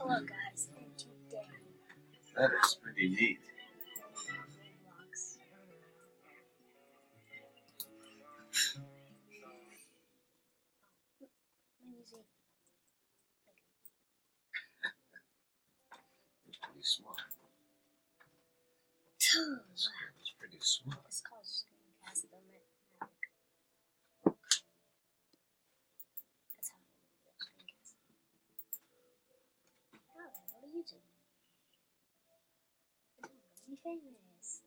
Hello guys, and today That is pretty neat. vlogs. Music. Pretty smart. Wow. It's pretty smart. It's called Screencast the Mavic. That's how I do Screencast. Oh, what are you doing? I'm gonna be famous.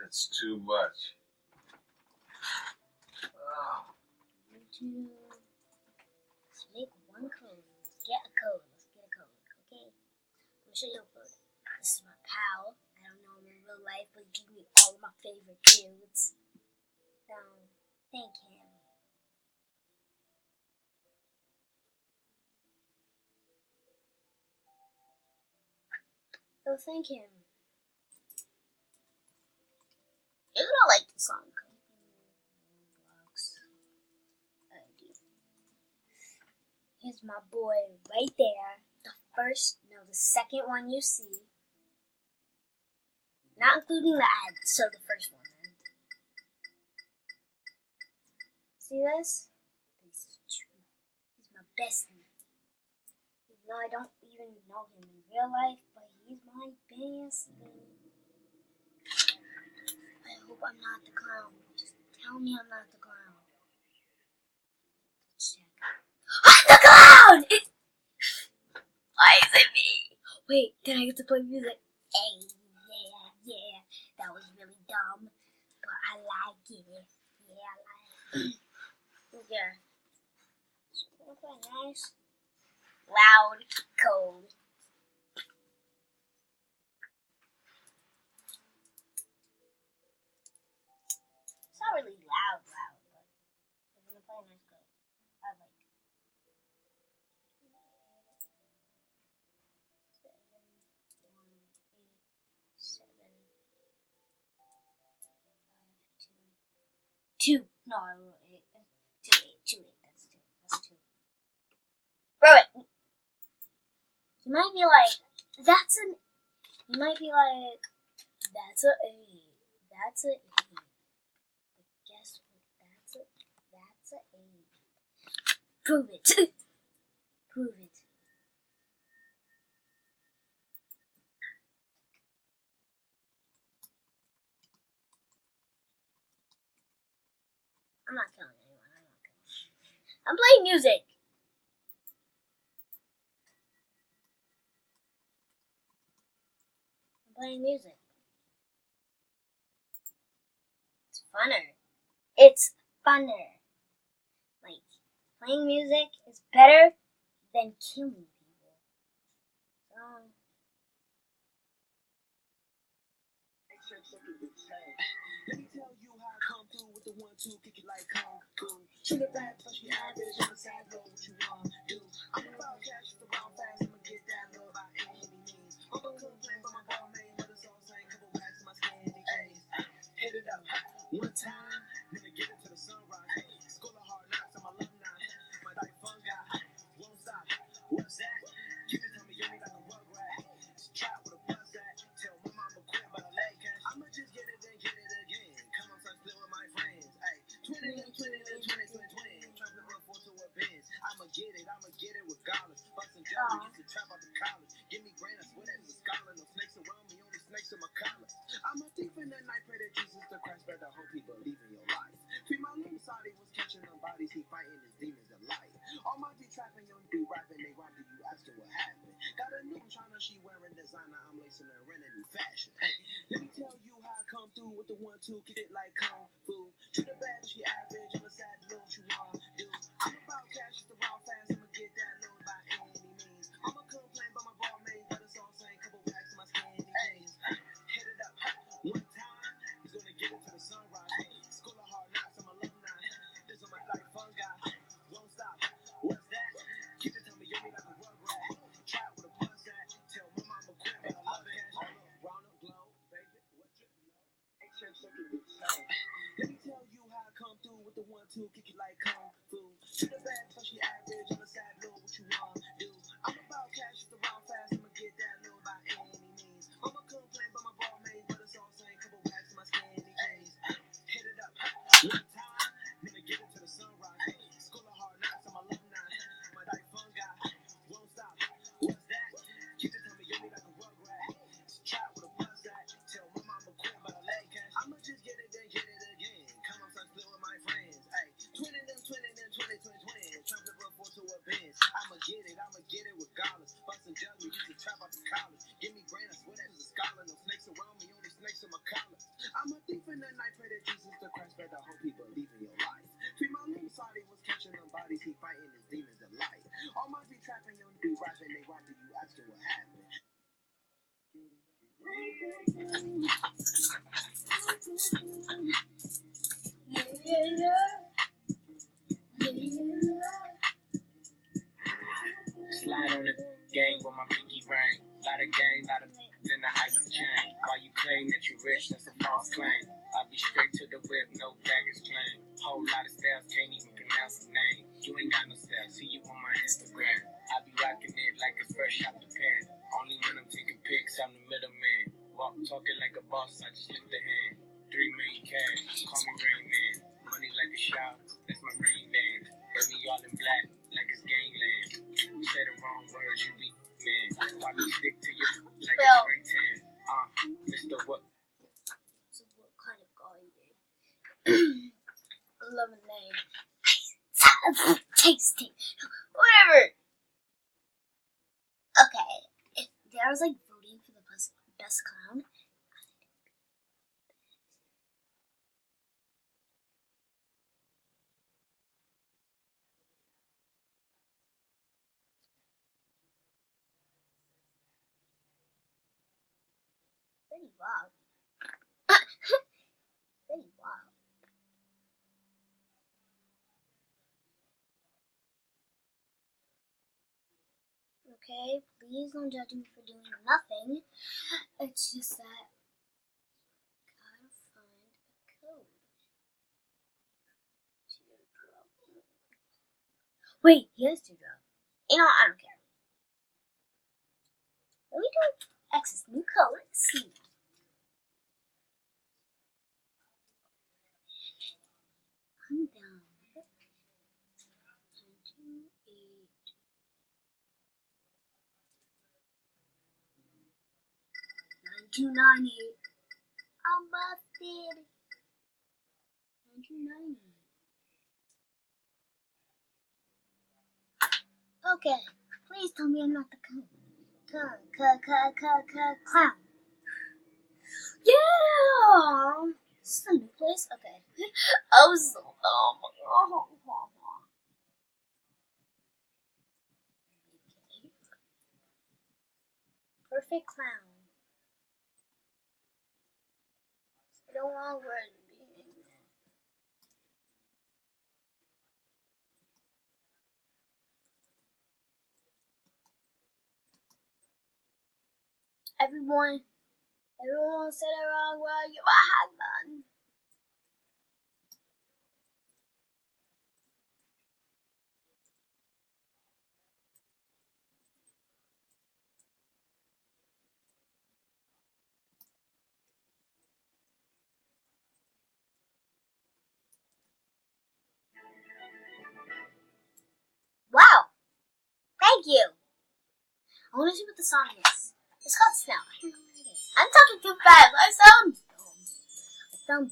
That's too much. Oh, YouTube. Let's make one code. Let's get a code. Okay? Let me show you a code. This is my pal. I don't know him in real life, but he gave me all of my favorite codes. Now, thank him. So thank him. You're gonna like the song. Here's my boy right there. The second one you see. Not including the ad, so the first one. See this? He's my bestie. Even though I don't even know him in real life, but he's my bestie. I hope I'm not the clown. Just tell me I'm not the clown. Check. I'm the clown! Why is it me? Wait, then I get to play music. Hey, yeah. That was really dumb, but I like it. Yeah, I like it. Yeah. It's quite nice. Loud code. It's not really loud, but I'm gonna play a nice code. I like it. 2. No, 8. 2, 8. That's 2. Bro, you might be like, that's an. You might be like, that's a 8. That's a 8. But guess what? That's a 8. Prove it. Prove it. I'm not killing anyone. I'm playing music. I'm playing music. It's funner. It's funner. Like, playing music is better than killing people. So, let me tell you how I come through with the 1-2, kick it like kung fu. Shoot it back, but she average on the side, know what you want to do. I'm about cash, the round fast, I'ma get that love by any means. I'ma complain by my ball man, but it's all same, couple racks in my scanty A's. Hit it up, one time, then get it to the sunrise. School of hard knocks, I'm alumni. My life fun guy, won't stop. What's that? Keep it to me, you me like a rug rat. Trap with a buzz at, tell my mama quit, but I like cash. I'ma just get it and get it again. Come on, son, split with my friends. Ay, 20, 20, 20, 20, 20. Trying to run for to a Benz. I'ma get it regardless. Bustin' jelly, used to trap out the college. Give me brain, I swear that it's a scholar. No snakes around me, only snakes in my collar. I'm a thief in the night, pray that Jesus to Christ, but I hope he believe in your life. Free my little side, he was catching them bodies, he fighting his demons in life. All my D trapping, young D rapping, they robbed you, asking what happened. Got a new China, she wearing designer, I'm lacing her in a new fashion. Hey, let me tell you how I come through with the 1-2, kick it like kung fu. Shoot it bad, she average, I'm a sad, know what you want to do. I'm about cash, it's the raw fast, I'ma get that load by any means. I'ma complain by my ball man, but it's all same, couple racks in my scanty jeans. Hit it up, one time, he's gonna get it to the sunrise. School of hard knocks, I'm alumni. This is my life fun guy, won't stop. What's that? Keep it to me, you me like a rug rat. Trap with a buzz at, tell my mama quit, but I love it. Round up, glow, baby, what you know? Let me tell you how I come through with the 1-2, kick parties, he fighting his demons of life. All my be trapping on be rapping, they rapping you asking what happened. Slide on the gang with my pinky ring. Lot of gang, lot of then the hype chain. While you claim that you rich, that's a false claim. I'll be straight to the whip, no baggage claim. Whole lot of styles, can't even pronounce the name. You ain't got no style, see you on my Instagram. I be rocking it like it's fresh out the pan. Only when I'm taking pics, I'm the middleman. Walk talking like a boss, I just lift the hand. 3 million cash, call me Rain Man. Money like a shower, that's my rain band. Got me all in black, like it's gangland. You say the wrong words, you be man. Why me stick to you like a spray tan? Mr. What? So what kind of guy are you? Lemonade. Tasty. Whatever. Okay. If there was like voting for the best clown, pretty wild. Pretty wild. Okay, please don't judge me for doing nothing. It's just that I gotta find a code. Teardrop. Wait, yes, teardrop. You know, I don't care. Let me do access new code. Let's see. I'm down. 9298. I'm busted. 9298. Okay, please tell me I'm not the clown. Clown. Yeah! This is a new place? Okay. I was so dumb. Perfect clown. I don't want where to be. Everyone said it wrong. Well, you're a husband. Wow. Thank you. I want to see what the song is. It's called Snow. I don't know what it is. I'm talking too fast. I sound dumb.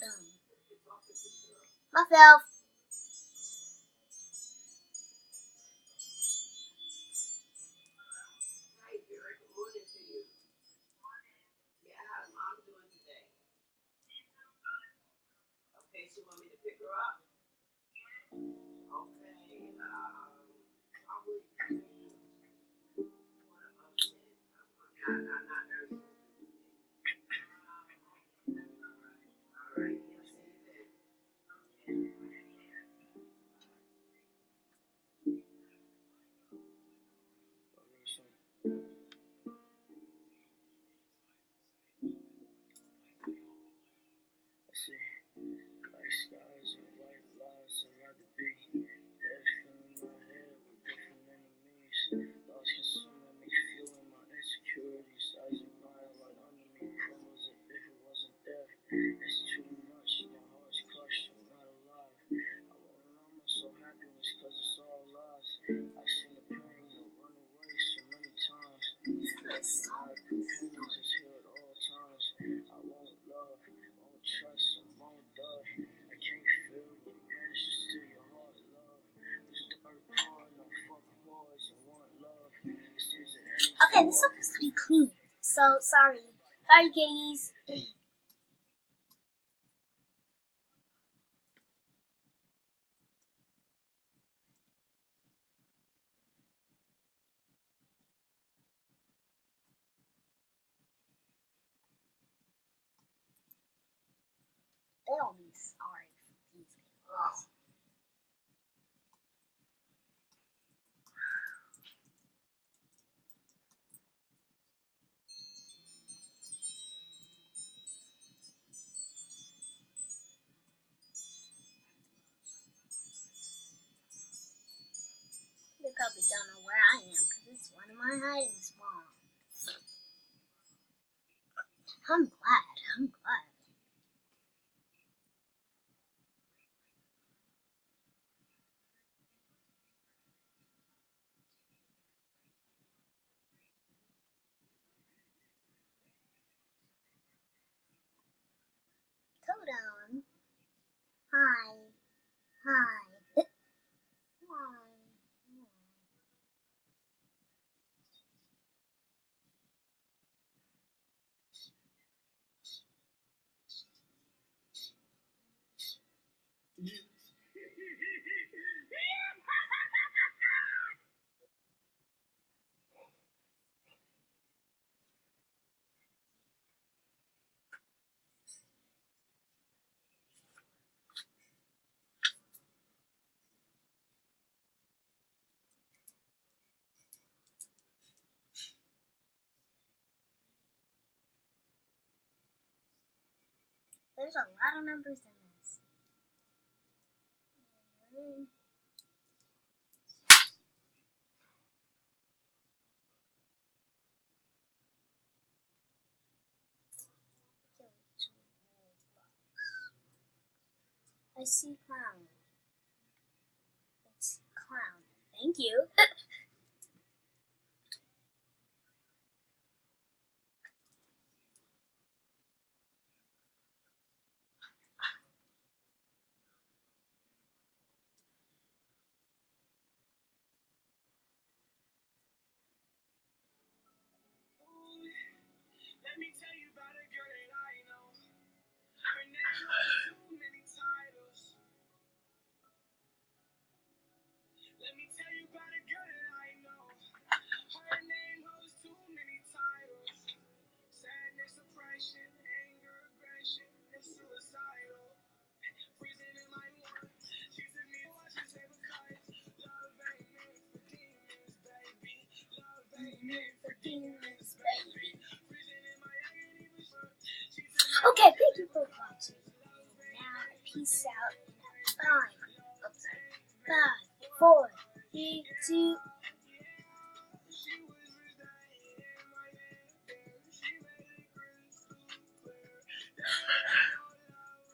Myself. Hi, Derek. Good morning to you. Yeah, how's mom doing today? Okay, so you want me to pick her up? Okay, probably one of us. Not very soon. All right, yeah, see you then. Like skies and white lies, I'd rather be dead, filling my head with different enemies. Thoughts consuming me, feeling my insecurities, eyes and mile right under me, crumbles as if it wasn't there. It's too much, my heart's crushed, I'm not alive. I won't allow myself happiness cause it's all lies. I've seen the pain and run away so many times. My companions is here at all times. I won't love, won't trust, and won't love. I can't feel what managed to steal your heart, love. This dark car, no fuck wars, and want love. This isn't anything. Okay, this is supposed to be clean. So, sorry. Sorry, kitties. will be sorry for these people. They probably don't know where I am because it's one of my hiding spawns. I'm glad. Totem. Hi. Hi. Hi. There's a lot of numbers in this. I see clown. It's clown. Thank you. Let me tell you about a girl that I know. Her name has too many titles. Let me tell you about a girl that I know. Her name holds too many titles. Sadness, depression, anger, aggression, and suicidal. Freezing in my one. She's in me watching table cards. Love ain't meant for demons, baby. Love ain't meant for demons, baby. Freezing in my agony, Okay, thank you for watching. Now, peace out. 5, 4, 3, 2.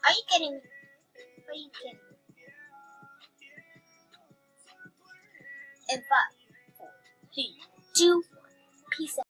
Are you kidding me? Are you kidding me? In 5, 4, 3, 2, 1. Peace out.